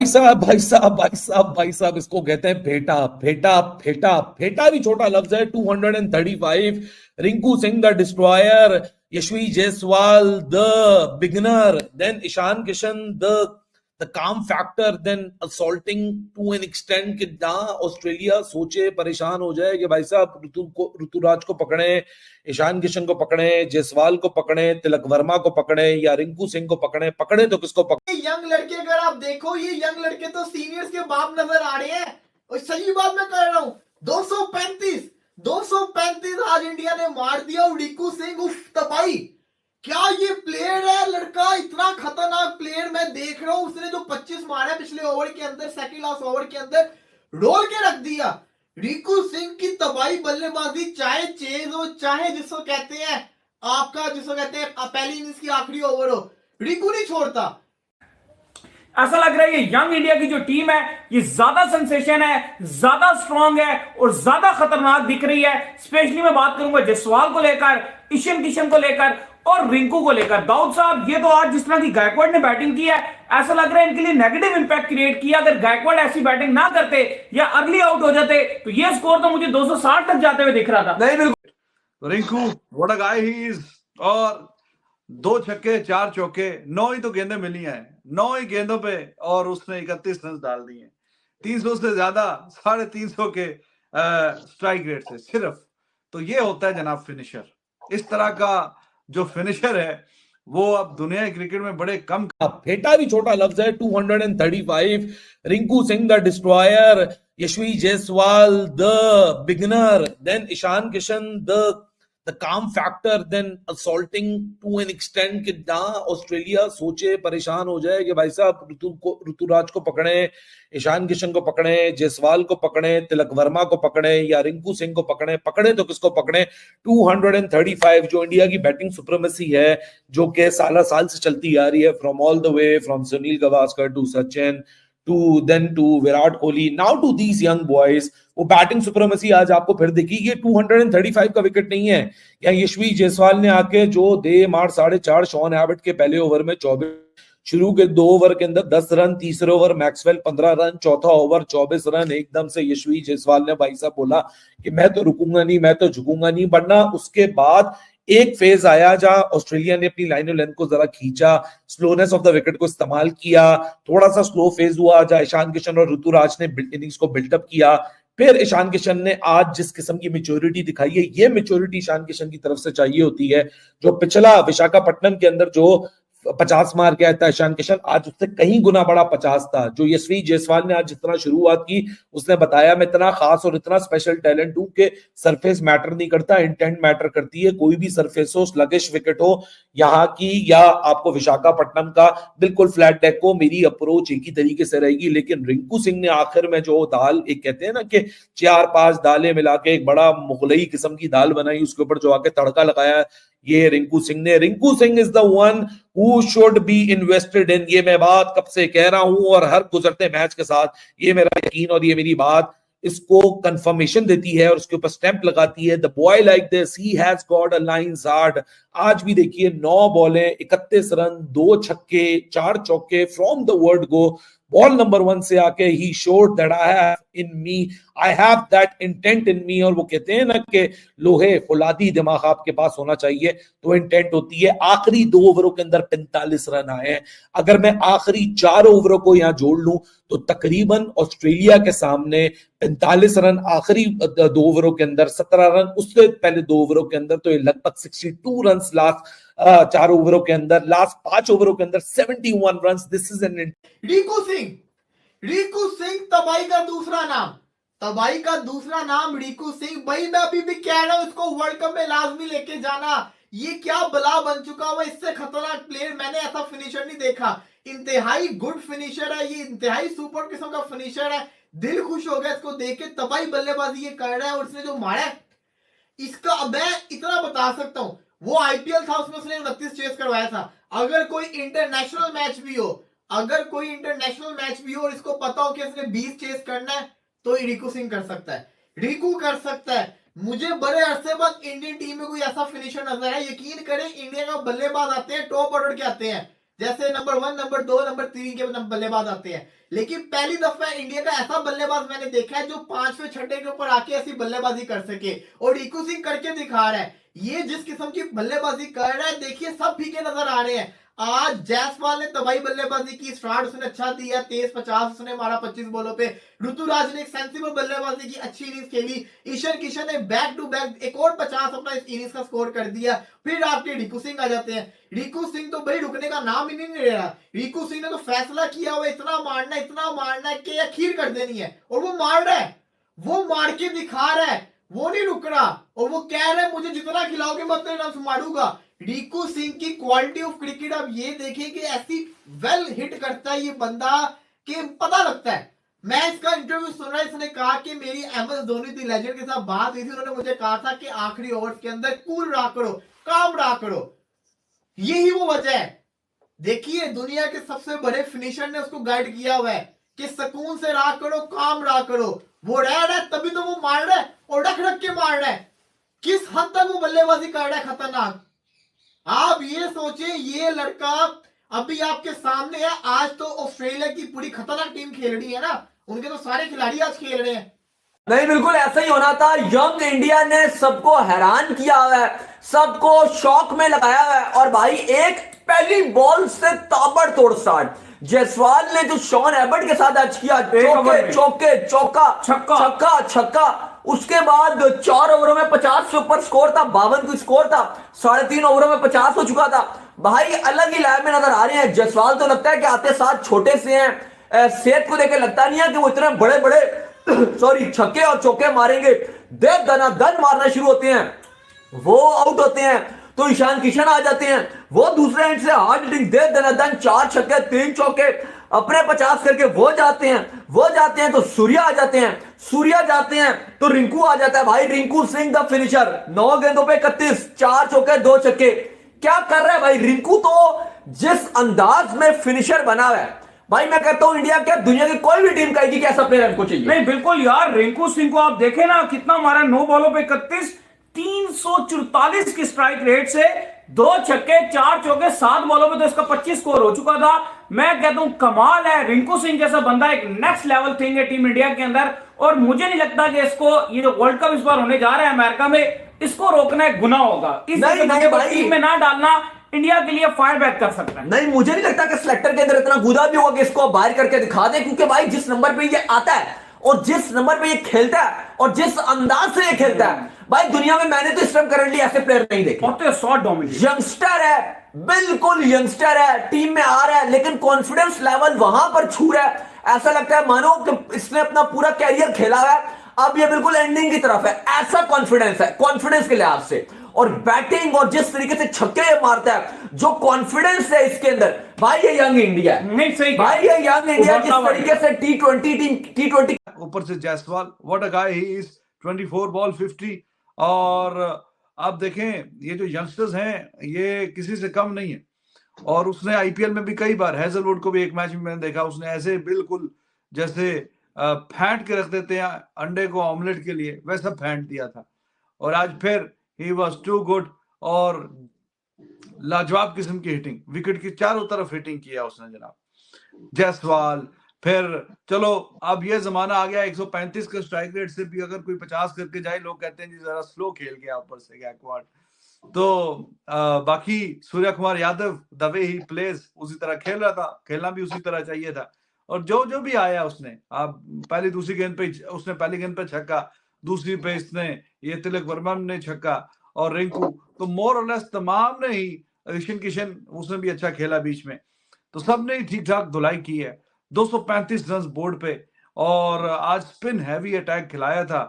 साहब भाई साहब भाई साहब भाई साहब, इसको कहते हैं फेटा फेटा फेटा फेटा भी छोटा लफ्ज है। 235, Rinku Singh the destroyer, Yashasvi Jaiswal the beginner, then Ishan Kishan the calm factor, then assaulting to an extent कि ना ऑस्ट्रेलिया सोचे परेशान हो जाए कि भाई साहब ऋतुराज को पकड़े, ईशान किशन को पकड़े, जायसवाल को पकड़े, तिलक वर्मा को पकड़े या रिंकू सिंह को पकड़े, पकड़े तो किसको पकड़े। यंग लड़के अगर आप देखो, ये यंग लड़के तो सीनियर्स के बाप नजर आ रहे हैं। और सही बात मैं कर रहा हूं। 235 आज इंडिया ने मार दिया। रिंकू सिंह उफ तपाई। क्या ये प्लेयर है लड़का, इतना खतरनाक प्लेयर मैं देख रहा हूं। उसने जो 25 मारा पिछले ओवर के अंदर, सेकंड लास्ट ओवर के अंदर रोल के रख दिया। रिंकू सिंह की तबाही बल्लेबाजी, चाहे चेज हो चाहे जिसको कहते हैं आपका, जिसको कहते हैं पहली इनिंग्स की आखिरी ओवर हो, रिंकू नहीं छोड़ता। ऐसा लग रहा है ये यंग इंडिया की जो टीम है ये ज्यादा सेंसेशन है, ज्यादा स्ट्रांग है और ज्यादा खतरनाक दिख रही है। स्पेशली मैं बात करूंगा जायसवाल को लेकर, ईशान किशन को लेकर और रिंकू को लेकर। दाऊद साहब, ये तो आज जिस तरह की गायकवाड़ ने बैटिंग की है, ऐसा लग रहा है इनके लिए नेगेटिव इंपैक्ट क्रिएट किया। अगर गायकवाड़ ऐसी बैटिंग ना करते या अर्ली आउट हो जाते तो ये स्कोर तो मुझे 260 तक जाते हुए दिख रहा था। नहीं, बिल्कुल Rinku what a guy he is. और 2 छक्के 4 चौके, 9 ही तो गेंदें मिली हैं, 9 ही गेंदों पे और उसने 31 रन डाल दिए। 300 से ज्यादा, 350 के स्ट्राइक रेट से सिर्फ। तो ये होता है जनाब फिनिशर। इस तरह का जो फिनिशर है वो अब दुनिया के क्रिकेट में बड़े कम। फेटा भी छोटा लफ्ज है। 235, Rinku Singh the destroyer, Yashasvi Jaiswal the beginner, then Ishan Kishan the calm factor, then assaulting to an extent कि ना ऑस्ट्रेलिया सोचे परेशान हो जाए कि भाई साहब ऋतुराज को पकड़े, ईशान किशन को पकड़े, जायसवाल को पकड़े, तिलक वर्मा को पकड़े या रिंकू सिंह को पकड़े, पकड़े तो किसको पकड़े। 235 जो इंडिया की बैटिंग सुप्रीमेसी है, जो कि साल साल से चलती आ रही है, from all the way from Sunil Gavaskar to Sachin to Virat Kohli, now to these young boys, वो बैटिंग सुप्रीमेसी आज आपको फिर दिखी। ये 235 का विकेट नहीं है। या यशवी जायसवाल ने आके जो दे मार 4.5 शॉन हैवट के पहले ओवर में 24, शुरू के 2 ओवर के अंदर 10 रन, तीसरे ओवर मैक्सवेल 15 रन, चौथा ओवर 24 रन। एकदम से यशवी जायसवाल ने भाई साहब बोला कि मैं तो रुकूंगा नहीं, मैं तो झुकूंगा नहीं। वरना उसके बाद एक फेज आया जहां ऑस्ट्रेलिया ने अपनी लाइन लेंथ को जरा खींचा, स्लोनेस ऑफ द विकेट को इस्तेमाल किया, थोड़ा सा स्लो फेज हुआ जहां ईशान किशन और ऋतुराज ने इनिंग्स को बिल्टअप किया। फिर ईशान किशन ने आज जिस किस्म की मेच्योरिटी दिखाई है, ये मेच्योरिटी ईशान किशन की तरफ से चाहिए होती है। जो पिछला विशाखापट्टनम के अंदर जो 50 मार के आया था ईशान किशन, आज उससे कहीं गुना बड़ा 50 था। जो यशवी जायसवाल ने आज जितना शुरुआत की, उसने बताया मैं इतना खास और इतना स्पेशल टैलेंट हूं कि सरफेस मैटर नहीं करता, इंटेंट मैटर करती है। कोई भी सरफेस हो, स्लगिश विकेट हो यहाँ की या आपको विशाखापट्टनम का बिल्कुल फ्लैट डेक हो, मेरी अप्रोच एक ही तरीके से रहेगी। लेकिन रिंकू सिंह ने आखिर में जो दाल, एक कहते हैं ना कि 4-5 दालें मिला के एक बड़ा मुगलई किस्म की दाल बनाई, उसके ऊपर जो आके तड़का लगाया, ये रिंकू सिंह ने। Rinku Singh is the one who should be invested in. ये मैं बात कब से कह रहा हूं और हर गुजरते मैच के साथ ये मेरा यकीन और ये मेरी बात इसको कंफर्मेशन देती है और उसके ऊपर स्टैंप लगाती है। The boy like this, he has got a lines heart. आज भी देखिए 9 बॉलें, 31 रन, 2 छक्के, 4 चौके from the word go. Ball number 1 से आके ही showed that I have in me, I have that intent in me. और वो कहते हैं ना कि लोहे फौलादी दिमाग आपके पास होना चाहिए, तो इंटेंट होती है। आखिरी 2 ओवरों के अंदर 45 रन आए हैं। अगर मैं आखिरी 4 ओवरों को यहां जोड़ लूं तो तकरीबन ऑस्ट्रेलिया के सामने 45 रन आखिरी 2 ओवरों के अंदर, 17 रन उससे पहले 2 ओवरों के अंदर, तो ये लगभग 62 रन लास्ट 4 ओवरों के अंदर, लास्ट 5 ओवरों के अंदर 71 run. This is an Rinku Singh तबाही का दूसरा नाम, तबाही का दूसरा नाम रिंकू सिंह। भाई मैं अभी भी कह रहा हूं इसको वर्ल्ड कप में लाजमी लेके जाना। ये क्या बला बन चुका हुआ, इससे खतरनाक प्लेयर मैंने ऐसा फिनिशर नहीं देखा। इंतहाई गुड फिनिशर है ये, इंतहाई सुपर किस्म का फिनिशर है। दिल खुश हो गया इसको देख के। तबाही बल्लेबाजी ये कर रहा है और उसने जो मारा है, इसका मैं इतना बता सकता हूं, वो आईपीएल था उसमें उसने 29 चेस करवाया था। अगर कोई इंटरनेशनल मैच भी हो, अगर कोई इंटरनेशनल मैच भी हो और इसको पता हो कि इसने 20 चेस करना है, तो रिंकू सिंह कर सकता है, रिंकू कर सकता है। मुझे बड़े अरसे बाद इंडियन टीम में कोई ऐसा फिनिशर नजर है। यकीन करें इंडिया का बल्लेबाज आते हैं, टॉप ऑर्डर के आते हैं, जैसे नंबर 1, नंबर 2, नंबर 3 के बल्लेबाज आते हैं। लेकिन पहली दफा इंडिया का ऐसा बल्लेबाज मैंने देखा है जो 5वें छठे के ऊपर आके ऐसी बल्लेबाजी कर सके, और रिंकू सिंह करके दिखा रहा है। ये जिस किस्म की बल्लेबाजी कर रहा है, देखिए सब फीके नजर आ रहे हैं। आज जायसवाल ने तबाही बल्लेबाजी की, स्टार्ट उसने अच्छा दिया, 23-50 उसने मारा 25 बॉलों पे। ऋतुराज ने एक सेंसिबल बल्लेबाजी की, अच्छी इनिंग्स खेली। ईशान किशन ने बैक टू बैक एक और 50 अपना इस इनिंग्स का स्कोर कर दिया। फिर आपके रिंकू सिंह आ जाते हैं। रिंकू सिंह तो भाई रुकने का नाम ही नहीं ले रहा। रिंकू सिंह ने तो फैसला किया हुआ इतना मारना है कि खीर कर देनी है, और वो मार रहा है, वो मार के दिखा रहा है, वो नहीं रुक रहा, और वो कह रहा है मुझे जितना खिलाओगे मैं उतने रन मारूंगा। रिंकू सिंह की क्वालिटी ऑफ क्रिकेट आप ये देखिए कि ऐसी वेल हिट करता है ये बंदा कि पता लगता है। मैं इसका इंटरव्यू सुन रहा, इसने कहा कि मेरी MS धोनी थी लेजेंड के साथ बात हुई थी, उन्होंने मुझे कहा था कि आखिरी ओवर्स के अंदर कूल रहा करो, काम रहा करो। यही वो वजह है। देखिए दुनिया के सबसे बड़े फिनिशर ने उसको गाइड किया हुआ है कि सुकून से रहा करो, काम रहा करो। वो रह रहा है तभी तो वो मार रहा है, और रख रख के मार रहा है। किस हद तक वो बल्लेबाजी कर रहा है खतरनाक। आप ये सोचिए, ये लड़का अभी आपके सामने है। आज तो ऑस्ट्रेलिया की पूरी खतरनाक टीम खेल रही है ना, उनके तो सारे खिलाड़ी आज खेल रहे हैं। नहीं, बिल्कुल ऐसा ही होना था। यंग इंडिया ने सबको हैरान किया हुआ है, सबको शॉक में लगाया हुआ है। और भाई एक पहली बॉल से ताबड़तोड़ स्टार्ट, जायसवाल ने जो शॉन एबर्ट के साथ आज किया, चौके चौका छक्का। उसके बाद 4 ओवरों में 50 से ऊपर स्कोर था, 52 का स्कोर था, 3.5 ओवरों में 50 हो चुका था। भाई अलग ही लय में नजर आ रहे हैं। जायसवाल तो लगता है कि आते साथ छोटे से हैं, सेहत को देकर लगता नहीं है कि वो इतने बड़े बड़े छक्के और चौके मारेंगे। दे दनादन मारना शुरू होते हैं, वो आउट होते हैं तो ईशान किशन आ जाते हैं, वो दूसरे एंड से हार्ड हिटिंग दे दनादन 4 छक्के 3 चौके अपने 50 करके वो जाते हैं तो सूर्या आ जाते हैं तो रिंकू आ जाता है। भाई रिंकू सिंह द फिनिशर, 9 गेंदों पे 31, 4 चौके 2 छक्के। क्या कर रहा है भाई रिंकू, तो जिस अंदाज में फिनिशर बना हुआ है भाई, मैं कहता हूं इंडिया क्या दुनिया की कोई भी टीम कहेगी कि ऐसा प्लेयर हमको चाहिए। नहीं बिल्कुल यार, रिंकू सिंह को आप देखें ना, कितना मारा, 9 बॉलों पे 31, 344 की स्ट्राइक रेट से 2 छक्के 4 चौके, 7 बॉलों पे तो इसका 25 स्कोर हो चुका था। मैं कहता हूं कमाल है। रिंकू सिंह जैसा बंदा एक नेक्स्ट लेवल थिंग है टीम इंडिया के अंदर, और मुझे नहीं लगता कि इसको ये जो वर्ल्ड कप इस बार होने जा रहा है अमेरिका में, इसको रोकना एक गुनाह होगा। इस टीम में ना डालना इंडिया के लिए फायर बैक कर सकता है। नहीं, मुझे नहीं लगता कि सिलेक्टर के अंदर इतना गुदा भी होगा कि इसको बाहर करके दिखा दे, क्योंकि भाई जिस नंबर पे ये आता है और जिस नंबर पे ये खेलता है और जिस अंदाज से ये खेलता है, भाई दुनिया में मैंने तो इस टाइम करंटली ऐसे प्लेयर नहीं देखे। शॉट डोमिनेट यंगस्टर है, बिल्कुल यंगस्टर है, टीम में आ रहा है लेकिन कॉन्फिडेंस लेवल वहां पर छू रहा है। ऐसा लगता है मानो कि इसने अपना पूरा कैरियर खेला है, अब ये बिल्कुल एंडिंग की तरफ है। ऐसा कॉन्फिडेंस है, कॉन्फिडेंस के लिहाज से, और बैटिंग और जिस तरीके से छक्के मारता है, जो कॉन्फिडेंस है इसके अंदर, भाई ये यंग इंडिया है। नहीं सही भाई ये यंग इंडिया जिस तरीके से T20 ऊपर से Jaiswal, what a guy he is, 24 ball 50। और आप देखें ये जो यंगस्टर्स हैं ये किसी से कम नहीं है। और उसने IPL में भी कई बार, हेजलवुड को भी एक मैच में मैंने देखा, उसने ऐसे बिल्कुल जैसे फेंट के रख देते हैं अंडे को ऑमलेट के लिए, वैसा फेंट दिया था। और आज फिर ही वॉज टू गुड, और लाजवाब किस्म की हिटिंग, विकेट की चारों तरफ हिटिंग किया उसने जनाब जायसवाल। फिर चलो अब ये जमाना आ गया 135 के स्ट्राइक रेट से भी अगर कोई 50 करके जाए, लोग कहते हैं जी जरा स्लो खेल गया ऊपर से गैकवाड। तो बाकी Surya Kumar Yadav the way he plays उसी तरह खेल रहा था, खेलना भी उसी तरह चाहिए था। और जो भी आया उसने, आप दूसरी गेंद पे उसने पहली गेंद पे छक्का, दूसरी पे इसने ये तिलक वर्मा ने छक्का, और रिंकू तो मोर और लेस तमाम ने ही, ईशान किशन उसने भी अच्छा खेला बीच में, तो सब ने ठीक ठाक धुलाई की है। 235 रन बोर्ड पे, और आज स्पिन हैवी अटैक खिलाया था।